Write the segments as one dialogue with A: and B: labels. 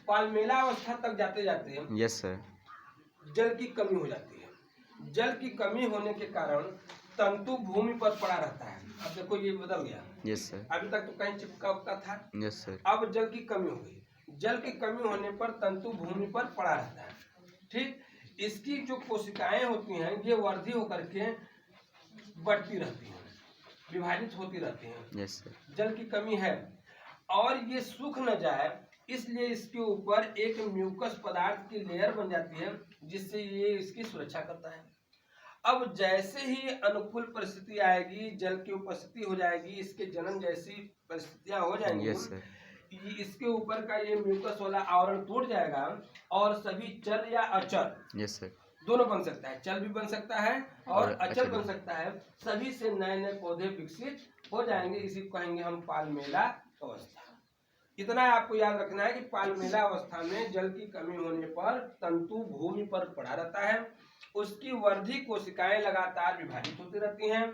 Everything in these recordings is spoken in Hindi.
A: पालमेला अवस्था तक जाते जाते
B: यस सर
A: जल की कमी हो जाती है। जल की कमी होने के कारण तंतु भूमि पर पड़ा रहता है। अब देखो ये बदल गया।
B: यस सर
A: अभी तक तो कहीं चिपका उपका था।
B: यस सर
A: अब जल की कमी हो गई। जल की कमी होने पर तंतु भूमि पर पड़ा रहता है। ठीक, इसकी जो कोशिकाएं होती हैं ये वर्धी होकर के बढ़ती रहती हैं, विभाजित होती रहती हैं।
B: यस सर
A: जल की कमी है और ये सूख न जाए इसलिए इसके ऊपर एक म्यूकस पदार्थ की लेयर बन जाती है जिससे ये इसकी सुरक्षा करता है। अब जैसे ही अनुकूल परिस्थिति आएगी, जल की उपस्थिति हो जाएगी, इसके जनन जैसी परिस्थितियां हो जाएंगी,
B: यस सर
A: इसके ऊपर का ये म्यूकस वाला आवरण टूट जाएगा और सभी चर या अचर
B: यस सर
A: दोनों बन सकता है। चल भी बन सकता है और अचल
B: अचल
A: बन सकता है। सभी से नए नए पौधे विकसित हो जाएंगे। इसी को कहेंगे हम पालमेला अवस्था। इतना आपको याद रखना है कि पालमेला अवस्था में जल की कमी होने पर तंतु भूमि पर पड़ा रहता है। उसकी वर्धी कोशिकाएं लगातार विभाजित होती रहती हैं।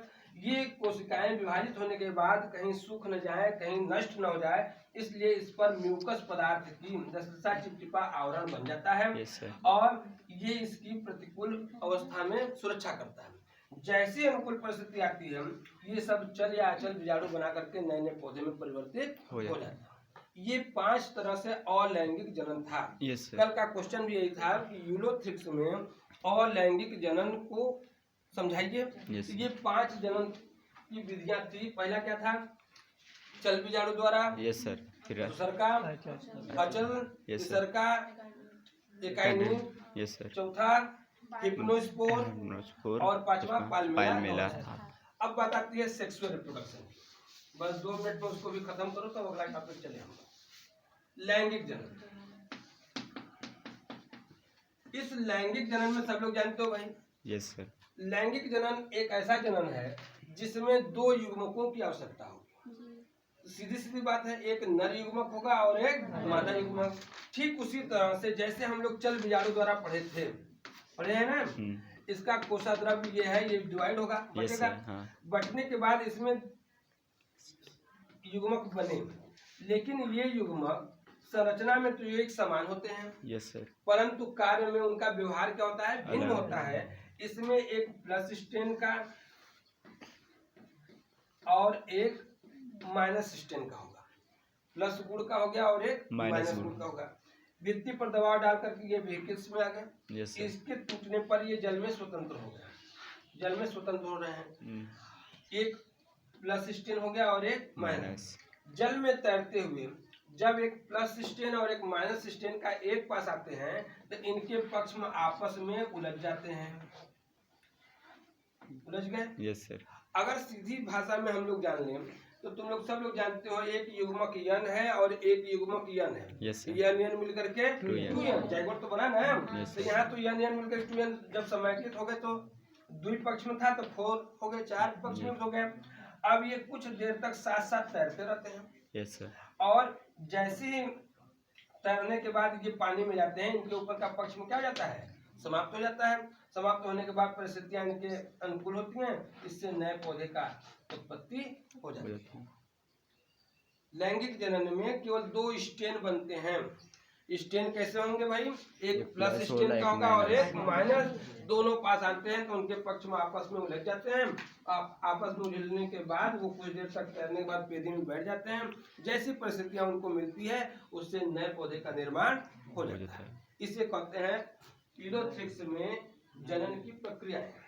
A: ये कोशिकाएं विभाजित होने के बाद कहीं सूख न जाए, कहीं नष्ट न हो जाए, इसलिए इस पर म्यूकस पदार्थ की दशा चिपचिपा आवरण बन जाता है।
B: यस सर
A: और ये इसकी प्रतिकूल अवस्था में सुरक्षा करता है। जैसी अनुकूल परिस्थिति आती है ये सब चल या अचल बीजाणु बना करके नए नए पौधे में परिवर्तित हो जाता है। ये 5 तरह से अलैंगिक जनन था।
B: यस सर
A: कल का क्वेश्चन भी यही था कि यूलोथ्रिक्स में अलैंगिक जनन को समझाइए।
B: यस
A: ये 5 जनन की विधियां थी। पहला क्या था? चल बीजाणु द्वारा।
B: यस सर फिर
A: दूसर का अचल,
B: यस
A: तीसर का एकाइनी,
B: यस सर
A: चौथा हिप्नोस्पोर और पांचवा पालमेला। अब बात आती है सेक्सुअल रिप्रोडक्शन। बस 2 मिनट में उसको भी खत्म करो तो अगला टॉपिक चले हम। लैंगिक जनन। इस लैंगिक जनन में सब लोग जानते हो भाई।
B: यस सर
A: लैंगिक जनन एक ऐसा जनन है जिसमें 2 युग्मकों की आवश्यकता होगी। सीधी सीधी बात है, एक नर युग्मक होगा और एक मादा युग्मक। ठीक उसी तरह से जैसे हम लोग चल बीजाणु द्वारा पढ़े हैं ना, इसका कोशाद्रव्य ये है, ये डिवाइड होगा, बटेगा। बटने के बाद इसमें युग्मक बने, लेकिन ये युग्मक संरचना में तो एक समान होते हैं।
B: यस सर
A: परंतु कार्य में उनका व्यवहार क्या होता है? भिन्न होता है। इसमें एक प्लस स्टेन का और एक माइनस स्टेन का होगा। प्लस गुण का हो गया और एक माइनस गुण का होगा। भित्ति पर दबाव डाल करके ये व्हीकल्स में आ गए।
B: यस सर
A: इसके टूटने पर ये जल में स्वतंत्र हो गए, जल में स्वतंत्र हो रहे हैं। एक प्लस स्टेन हो गया और एक माइनस। जल में तैरते हुए जब एक प्लस स्टेन और एक माइनस स्टेन का एक पास आते हैं तो इनके पक्ष में आपस में उलझ जाते हैं। उलझ गए।
B: यस सर
A: अगर सीधी भाषा में हम लोग जान लें तो तुम लोग सब लोग जानते हो एक युग्मक यन है और एक युग्मक यन है।
B: यस सर
A: यन यन मिलकर के 2n जाइगोट तो बना ना। तो यहाँ तो यन यन मिलकर 2n जब समाहित हो गए तो 2 पक्ष में था तो 4 हो गए, 4 पक्ष में हो गए। अब ये कुछ देर तक साथ साथ तैरते रहते हैं।
B: यस सर
A: और जैसे ही तैरने के बाद ये पानी में जाते हैं, इनके ऊपर का पक्ष में क्या हो जाता है? समाप्त हो जाता है। समाप्त होने के बाद परिस्थितियां इनके अनुकूल होती हैं, इससे नए पौधे का उत्पत्ति हो जाती है। लैंगिक जनन में केवल 2 स्टेन बनते हैं। स्टेन कैसे होंगे भाई? एक प्लस स्टेन का होगा और एक माइनस। दोनों पास आते हैं तो उनके पक्ष में आपस में उलझ जाते हैं। आपस में उलझने के बाद वो कुछ देर तक तैरने के बाद पेदी में बैठ जाते हैं। जैसी परिस्थितियां उनको मिलती है उससे नए पौधे का निर्माण हो जाता है। इसे कहते हैं यूलोथ्रिक्स में जनन की प्रक्रिया है।